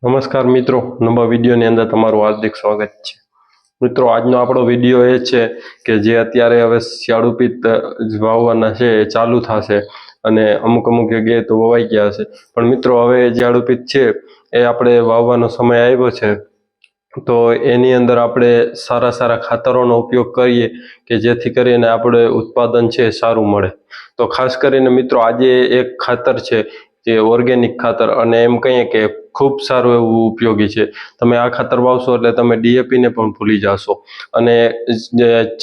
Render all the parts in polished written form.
નમસ્કાર મિત્રો, નવા વિડીયોની અંદર તમારું હાર્દિક સ્વાગત છે। મિત્રો, આજનો આપણો વિડીયો એ છે કે જે અત્યારે હવે શિયાળુ પિત્ત વાવવાના છે એ ચાલુ થશે અને અમુક જગ્યાએ તો વવાઈ ગયા હશે, પણ મિત્રો હવે શિયાળુ પિત્ત છે એ આપણે વાવવાનો સમય આવ્યો છે, તો એની અંદર આપણે સારા ખાતરોનો ઉપયોગ કરીએ કે જેથી કરીને આપણે ઉત્પાદન છે સારું મળે। તો ખાસ કરીને મિત્રો આજે એક ખાતર છે જે ઓર્ગેનિક ખાતર, અને એમ કહીએ કે ખૂબ સારું એવું ઉપયોગી છે। તમે આ ખાતર વાવશો એટલે તમે ડીએપી ને પણ ભૂલી જશો, અને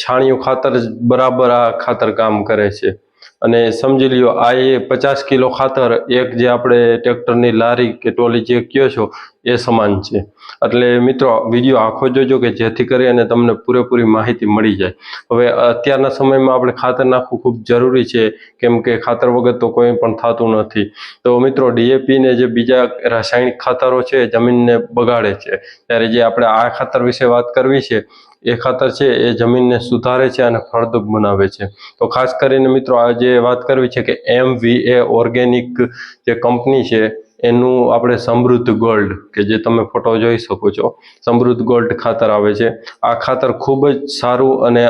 છાણિયું ખાતર જ બરાબર આ ખાતર કામ કરે છે। અને સમજી લ્યો આ એ 50 કિલો ખાતર એક જે આપણે ટ્રેક્ટરની લારી કે ટોલી જે કહો છો એ સમાન છે। એટલે મિત્રો વિડીયો આખો જોજો કે જેથી કરી અને તમને પૂરેપૂરી માહિતી મળી જાય। હવે અત્યારના સમયમાં આપણે ખાતર નાખવું ખૂબ જરૂરી છે, કેમ કે ખાતર વગર તો કોઈ પણ થતું નથી। તો મિત્રો ડીએપી ને જે બીજા રાસાયણિક ખાતરો છે જમીનને બગાડે છે, ત્યારે જે આપણે આ ખાતર વિશે વાત કરવી છે એ ખાતર છે એ જમીનને સુધારે છે અને ફળદ્રુપ બનાવે છે। તો ખાસ કરીને મિત્રો આજે વાત કરવી છે કે MVA ઓર્ગેનિક જે કંપની છે એનું આપણે સમૃદ્ધ ગોલ્ડ, કે જે તમે ફોટો જોઈ શકો છો, સમૃદ્ધ ગોલ્ડ ખાતર આવે છે। આ ખાતર ખૂબ જ સારું, અને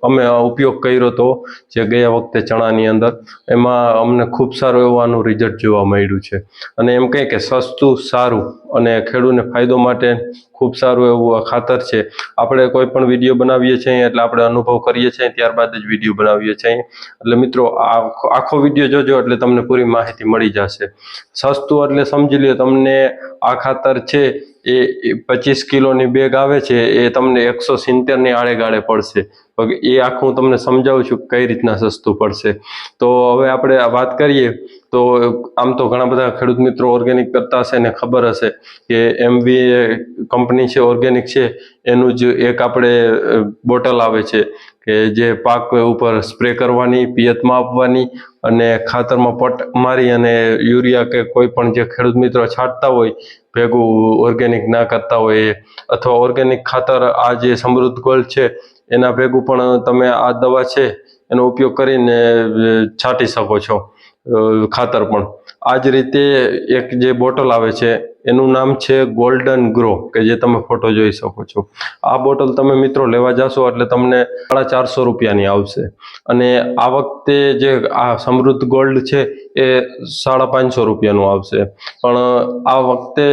અમે ઉપયોગ કર્યો હતો જે ગયા વખતે ચણાની અંદર, એમાં અમને ખૂબ સારું એવું આનું રિઝલ્ટ જોવા મળ્યું છે। અને એમ કહે કે સસ્તું, સારું અને ખેડૂતને ફાયદો માટે ખૂબ સારું એવું આ ખાતર છે। આપણે કોઈ પણ વિડીયો બનાવીએ છીએ એટલે આપણે અનુભવ કરીએ છીએ, ત્યારબાદ જ વિડીયો બનાવીએ છીએ। એટલે મિત્રો આખો વિડીયો જોજો એટલે તમને પૂરી માહિતી મળી જશે। સસ્તું એટલે સમજી લ્યો તમને આ ખાતર છે એ 25 કિલોની બેગ આવે છે એ તમને 170ની આડે પડશે। એ આખું તમને સમજાવું છું કઈ રીતના સસ્તું પડશે। તો હવે આપણે વાત કરીએ તો આમ તો ઘણા બધા ખેડૂત મિત્રો ઓર્ગેનિક કરતા હશે ને ખબર હશે કે MVA કંપની છે ઓર્ગેનિક છે, એનું જ એક આપણે બોટલ આવે છે કે જે પાક ઉપર સ્પ્રે કરવાની, પિયતમાં આપવાની, અને ખાતરમાં પટ મારી અને યુરિયા કે કોઈ પણ જે ખેડૂત મિત્રો છાંટતા હોય ભેગું ઓર્ગેનિક ના કરતા હોય, અથવા ઓર્ગેનિક ખાતર આ જે સમૃદ્ધ ગોલ્ડ છે એના ભેગું પણ તમે આ દવા છે એનો ઉપયોગ કરીને છાંટી શકો છો ખાતર પણ। આ જ રીતે એક જે બોટલ આવે છે એનું નામ છે ગોલ્ડન ગ્રો, કે જે તમે ફોટો જોઈ શકો છો। આ બોટલ તમે મિત્રો લેવા જશો એટલે તમને 450 રૂપિયાની આવશે, અને આ વખતે જે આ સમૃદ્ધ ગોલ્ડ છે એ 550 રૂપિયાનું આવશે। પણ આ વખતે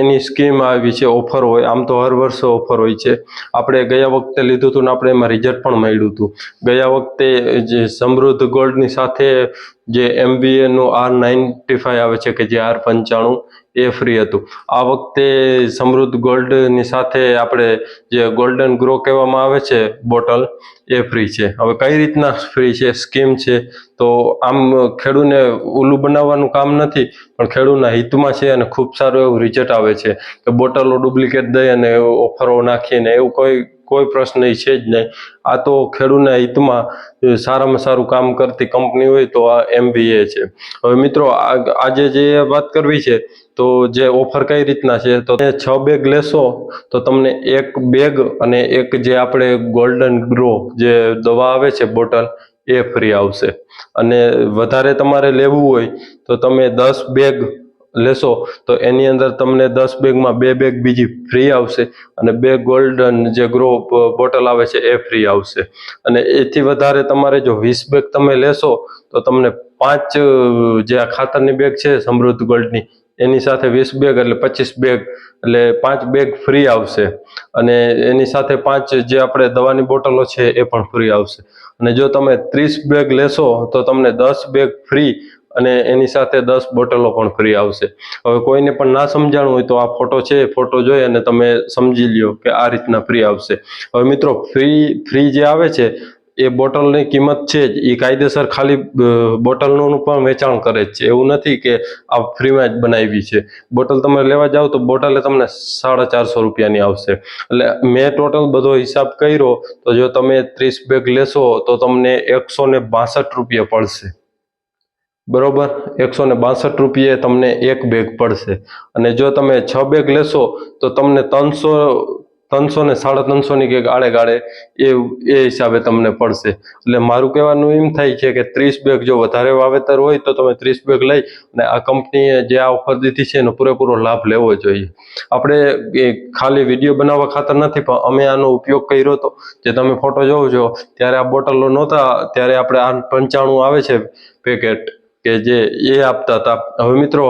એની સ્કીમ આવી છે, ઓફર હોય, આમ તો હર વર્ષે ઓફર હોય છે। આપણે ગયા વખતે લીધું હતું ને આપણે એમાં રિઝલ્ટ પણ મળ્યું હતું। ગયા વખતે જે સમૃદ્ધ ગોલ્ડની સાથે જે MVA નું R95 આવે છે કે જે R95 એ ફ્રી હતું। આ વખતે સમૃદ્ધ ગોલ્ડની સાથે આપણે જે ગોલ્ડન ગ્રો કહેવામાં આવે છે બોટલ એ ફ્રી છે। હવે કઈ રીતના ફ્રી છે, સ્કીમ છે, તો આમ ખેડૂતને ઓલું બનાવવાનું કામ નથી, પણ ખેડૂતના હિતમાં છે અને ખૂબ સારું એવું રિઝલ્ટ આવે છે કે બોટલો ડુપ્લિકેટ દઈ અને ઓફરો નાખીને એવું કોઈ પ્રશ્ન છે જ નહીં। આ તો ખેડૂતના હિતમાં સારામાં સારું કામ કરતી કંપની હોય તો આ MVA છે। હવે મિત્રો આજે જે વાત કરવી છે તો જે ઓફર કઈ રીતના છે, તો 6 બેગ લેશો તો તમને એક બેગ અને એક જે આપણે ગોલ્ડન ગ્રો જે દવા આવે છે બોટલ એ ફ્રી આવશે। અને વધારે તમારે લેવું હોય તો તમે 10 બેગ લેશો તો એની અંદર તમને 10 બેગમાં 2 બેગ બીજી ફ્રી આવશે, અને 2 ગોલ્ડન જે ગ્રો બોટલ આવે છે એ ફ્રી આવશે। અને એથી વધારે તમારે જો 20 બેગ તમે લેશો તો તમને 5 જે આ ખાતરની બેગ છે સમૃદ્ધ ગોલ્ડની એની સાથે 20 બેગ એટલે 25 બેગ, એટલે 5 બેગ ફ્રી આવશે। અને એની સાથે 5 જે આપણે દવાની બોટલો છે એ પણ ફ્રી આવશે। અને જો તમે 30 બેગ લેશો તો તમને 10 બેગ ફ્રી અને એની સાથે 10 બોટલો પણ ફ્રી આવશે। હવે કોઈને પણ ના સમજાણું હોય તો આ ફોટો છે, ફોટો જોઈ અને તમે સમજી લ્યો કે આ રીતના ફ્રી આવશે। હવે મિત્રો ફ્રી જે આવે છે એ બોટલની કિંમત છે જ, એ કાયદેસર ખાલી બોટલનું પણ વેચાણ કરે જ છે, એવું નથી કે આ ફ્રીમાં જ બનાવી છે। બોટલ તમે લેવા જાઓ તો બોટલે તમને 450 રૂપિયાની આવશે। એટલે મેં ટોટલ બધો હિસાબ કર્યો તો જો તમે 30 બેગ લેશો તો તમને 162 રૂપિયા પડશે, બરોબર। 162 રૂપિયે તમને એક બેગ પડશે। અને જો તમે 6 બેગ લેશો તો તમને 300 ને 350 ની કે આડે ગાળે એ હિસાબે તમને પડશે. એટલે મારું કહેવાનું એમ થાય છે કે 30 બેગ જો વધારે વાવેતર હોય તો તમે 30 બેગ લઈ અને આ કંપનીએ જે આ ઓફર દીધી છે એનો પૂરેપૂરો લાભ લેવો જોઈએ. આપણે ખાલી વિડીયો બનાવવા ખાતર નથી, પણ અમે આનો ઉપયોગ કર્યો હતો. જે તમે ફોટો જોવો છો ત્યારે આ બોટલો નહોતા, ત્યારે આપણે આ 95 આવે છે પેકેટ કે જે એ આપતા હતા. હવે મિત્રો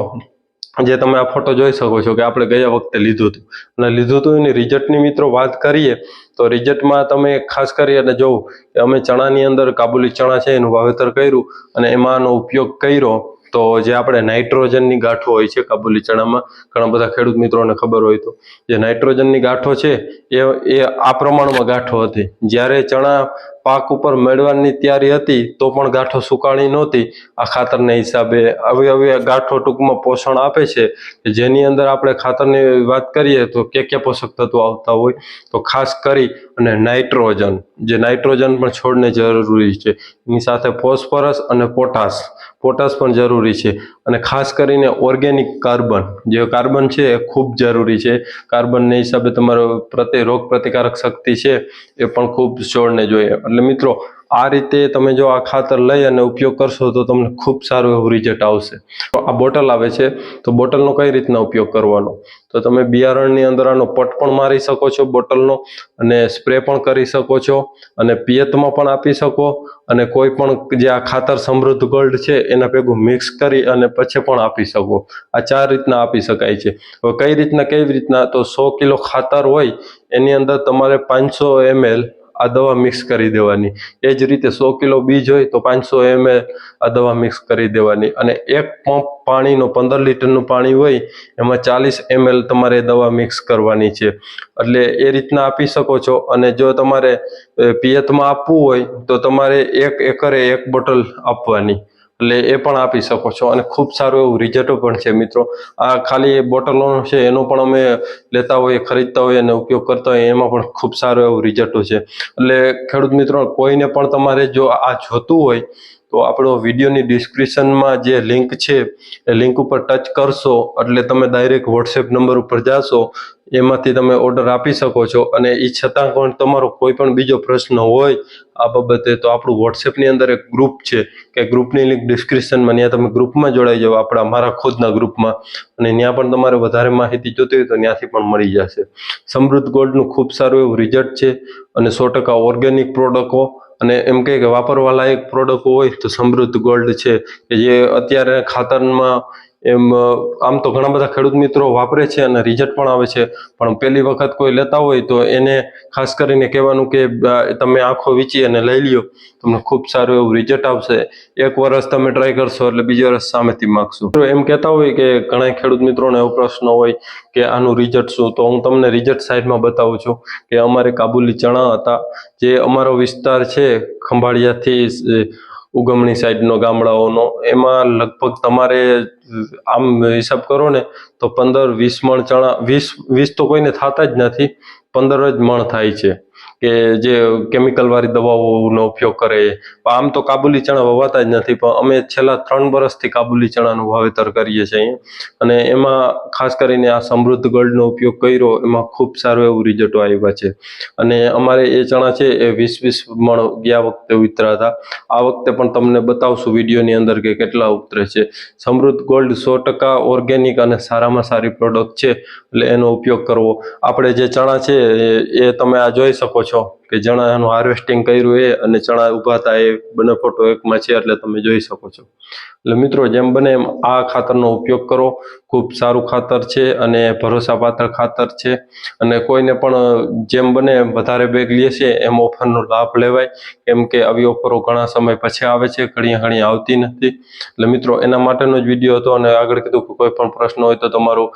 જે તમે આ ફોટો જોઈ શકો છો કે આપણે ગયા વખતે લીધું હતું અને લીધું હતું એની રિઝલ્ટની મિત્રો વાત કરીએ તો રિઝલ્ટમાં તમે ખાસ કરી અને જોવું કે અમે ચણાની અંદર કાબુલી ચણા છે એનું વાવેતર કર્યું અને એમાં આનો ઉપયોગ કર્યો. તો જે આપણે નાઇટ્રોજનની ગાંઠો હોય છે કાબુલી ચણામાં, ઘણા બધા ખેડૂત મિત્રોને ખબર હોય તો જે નાઇટ્રોજનની ગાંઠો છે એ આ પ્રમાણમાં ગાંઠો હતી. જ્યારે ચણા પાક ઉપર મેળવાની તૈયારી હતી તો પણ ગાંઠો સુકાણી નહોતી. આ ખાતરના હિસાબે આવી ગાંઠો ટૂંકમાં પોષણ આપે છે, જેની અંદર આપણે ખાતરની વાત કરીએ તો કે પોષક તત્વો આવતા હોય તો ખાસ કરી અને નાઇટ્રોજન, જે નાઇટ્રોજન પણ છોડને જરૂરી છે. એની સાથે ફોસ્ફરસ અને પોટાશ પણ જરૂરી છે. અને ખાસ કરીને ઓર્ગેનિક કાર્બન, જે કાર્બન છે એ ખૂબ જરૂરી છે. કાર્બનને હિસાબે તમારો રોગ પ્રતિકારક શક્તિ છે એ પણ ખૂબ છોડને જોઈએ. એટલે મિત્રો આ રીતે તમે જો આ ખાતર લઈ અને ઉપયોગ કરશો તો તમને ખૂબ સારું એવું રિઝલ્ટ આવશે. આ બોટલ આવે છે તો બોટલનો કઈ રીતના ઉપયોગ કરવાનો, તો તમે બિયારણની અંદર આનો પટ પણ મારી શકો છો બોટલનો, અને સ્પ્રે પણ કરી શકો છો, અને પિયતમાં પણ આપી શકો, અને કોઈ પણ જે આ ખાતર સમૃદ્ધ ગોલ્ડ છે એના ભેગું મિક્સ કરી અને પછી પણ આપી શકો. આ 4 રીતના આપી શકાય છે. હવે કેવી રીતના તો 100 કિલો ખાતર હોય એની અંદર તમારે 500 ml આ દવા મિક્સ કરી દેવાની. એ જ રીતે 100 કિલો બીજ હોય તો 500 ml આ દવા મિક્સ કરી દેવાની, અને એક પંપ પાણીનો 15 લીટરનું પાણી હોય એમાં 40 ml તમારે દવા મિક્સ કરવાની છે. એટલે એ રીતના આપી શકો છો. અને જો તમારે પિયતમાં આપવું હોય તો તમારે 1 એકરે 1 બોટલ આપવાની, એટલે એ પણ આપી શકો છો. અને ખૂબ સારું એવું રિઝલ્ટ પણ છે મિત્રો. આ ખાલી બોટલો છે એનો પણ અમે લેતા હોઈએ, ખરીદતા હોઈએ અને ઉપયોગ કરતા હોઈએ, એમાં પણ ખૂબ સારું એવું રિઝલ્ટ છે. એટલે ખેડૂત મિત્રો કોઈને પણ તમારે જો આ જોતું હોય તો આપણો વિડીયોની ડિસ્ક્રિપ્શનમાં જે લિંક છે એ લિંક ઉપર ટચ કરશો એટલે તમે ડાયરેક્ટ વોટ્સએપ નંબર ઉપર જાશો, એમાંથી તમે ઓર્ડર આપી શકો છો. અને એ છતાં પણ તમારો કોઈ પણ બીજો પ્રશ્ન હોય આ બાબતે તો આપણું વોટ્સએપની અંદર એક ગ્રુપ છે કે ગ્રુપની લિંક ડિસ્ક્રિપ્શનમાં, ત્યાં તમે ગ્રુપમાં જોડાઈ જાઓ, આપણા મારા ખુદના ગ્રુપમાં, અને ત્યાં પણ તમારે વધારે માહિતી જોતી હોય તો ત્યાંથી પણ મળી જશે. સમૃદ્ધ ગોલ્ડનું ખૂબ સારું એવું રિઝલ્ટ છે અને 100% ઓર્ગેનિક પ્રોડક્ટો, અને એમ કે વાપરવા લાયક પ્રોડક્ટ હોય તો સમૃદ્ધ ગોલ્ડ છે કે જે અત્યારે ખાતરમાં આમ તો ઘણા બધા ખેડૂત મિત્રો વાપરે છે અને રિઝલ્ટ પણ આવે છે, પણ પહેલી વખત કોઈ લેતા હોય તો એને ખાસ કરીને કહેવાનું કે તમે આંખો વીંચી અને લઈ લ્યો, તમને ખૂબ સારું એવું રિઝલ્ટ આવશે. 1 વર્ષ તમે ટ્રાય કરશો એટલે બીજી વર્ષ સામેથી માગશો. એમ કહેતા હોય કે ઘણા ખેડૂત મિત્રોને એવો પ્રશ્ન હોય કે આનું રિઝલ્ટ શું, તો હું તમને રિઝલ્ટ સાઈડમાં બતાવું છું કે અમારે કાબુલી ચણા હતા, જે અમારો વિસ્તાર છે ખંભાળિયાથી ઉગમણી સાઈડનો ગામડાઓનો, એમાં લગભગ તમારે આમ હિસાબ કરો ને તો 15-20 મણ ચણા, 20 તો કોઈને થતા જ નથી, 15 જ મણ થાય છે કે જે કેમિકલ વાળી દવાઓનો ઉપયોગ કરે. આમ તો કાબુલી ચણા વવાતા જ નથી, પણ અમે છેલ્લા 3 વર્ષથી કાબુલી ચણાનું વાવેતર કરીએ છીએ અહીંયા, અને એમાં ખાસ કરીને આ સમૃદ્ધ ગોલ્ડનો ઉપયોગ કર્યો, એમાં ખૂબ સારું એવું રિઝલ્ટ આવ્યા છે. અને અમારે એ ચણા છે એ 20-20 મણ ગયા વખતે ઉતર્યા હતા. આ વખતે પણ તમને બતાવશું વિડીયોની અંદર કે કેટલા ઉતરે છે. સમૃદ્ધ ગોલ્ડ 100% ઓર્ગેનિક અને સારામાં સારી પ્રોડક્ટ છે, એટલે એનો ઉપયોગ કરવો. આપણે જે ચણા છે એ તમે આ જોઈ શકો છો કે ચણાનું હાર્વેસ્ટિંગ કર્યું એ અને ચણા ઊભા હતા, એ બંને ફોટો એકમાં છે એટલે તમે જોઈ શકો છો. એટલે મિત્રો જેમ બને એમ આ ખાતરનો ઉપયોગ કરો. ખૂબ સારું ખાતર છે અને ભરોસાપાત્ર ખાતર છે, અને કોઈને પણ જેમ બને એમ વધારે બેગ લે છે એમ ઓફરનો લાભ લેવાય, કેમ કે આવી ઓફરો ઘણા સમય પછી આવે છે, ઘણી આવતી નથી. એટલે મિત્રો એના માટેનો જ વિડીયો હતો. અને આગળ કીધું કે કોઈ પણ પ્રશ્ન હોય તો તમારો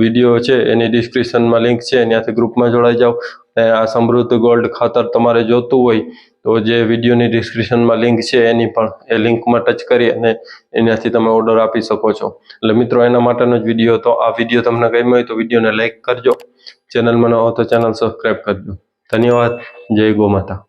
વિડીયો છે એની ડિસ્ક્રિપ્શનમાં લિંક છે, ત્યાંથી ગ્રુપમાં જોડાઈ જાઓ. આ સમૃદ્ધ ગોલ્ડ ખાતર તમારે જોતું હોય તો જે વિડીયોની ડિસ્ક્રિપ્શનમાં લિંક છે એની પણ એ લિંકમાં ટચ કરી અને એનાથી તમે ઓર્ડર આપી શકો છો. એટલે મિત્રો એના માટેનો જ વિડીયો હતો. આ વિડીયો તમને ગમ્યો હોય તો વિડીયોને લાઈક કરજો, ચેનલમાં ન હો તો ચેનલ સબસ્ક્રાઈબ કરજો. ધન્યવાદ. જય ગૌ માતા.